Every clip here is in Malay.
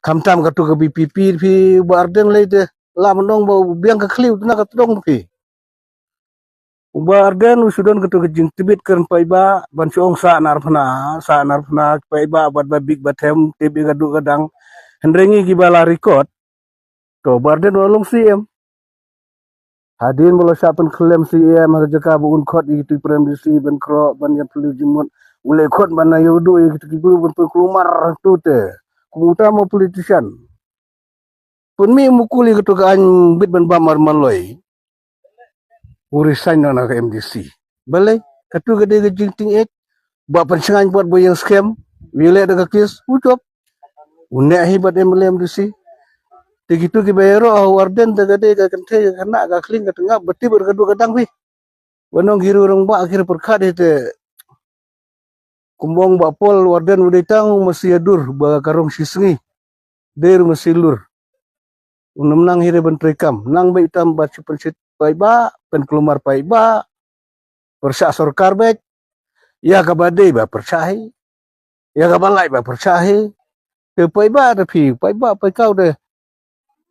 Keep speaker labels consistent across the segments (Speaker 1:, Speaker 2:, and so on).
Speaker 1: Kam tam ka tu ka BPP pi barden le de la menong ba biang ka kliu na ka tong pi. Barden usudon ka tu ka jing tibit kan pai ba ban chong sa nar phana pai ba bat ba big batem tibi ka du kadang hendrengi ki bala record to barden walong CM hadin bola sapen klem CM ha jaka bu un khot itu prem si ben kro ban ya pelu jimut ule khot ban na yudu itu ki bu ben kelumar tu te kumuta mo politician pun mi mukuli ketu ka an bit ban bamar maloi urisan na ka MDC balai ketu gede ke jingting ek ba pensengan buat boyang scam wile daga kes ucap unek hibat MDC begitu ki bayaro warden daga de ka kente kana ka kling ka tengah beti berkadu kadang pi wanong giru rong ba akhir perkhat ite kumbong ba pol warden udetang masih adur ba karong sisngi der masih lur unam hire ban trekam nang ba itam ba pensit pai ba pen kelumar pai ba persa sorkar bet ya ka bade ba persahi ya ka balai ba persahi te pai ba de pi pai ba pai kau de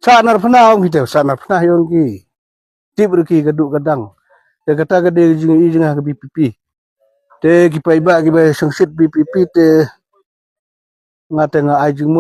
Speaker 1: sanar phna ong kita sanar phna yong ki tibur ki gadu kadang te kata gade jing i jing ha BPP te ki pai ba ki ba sangsit BPP te ngate nga ai jing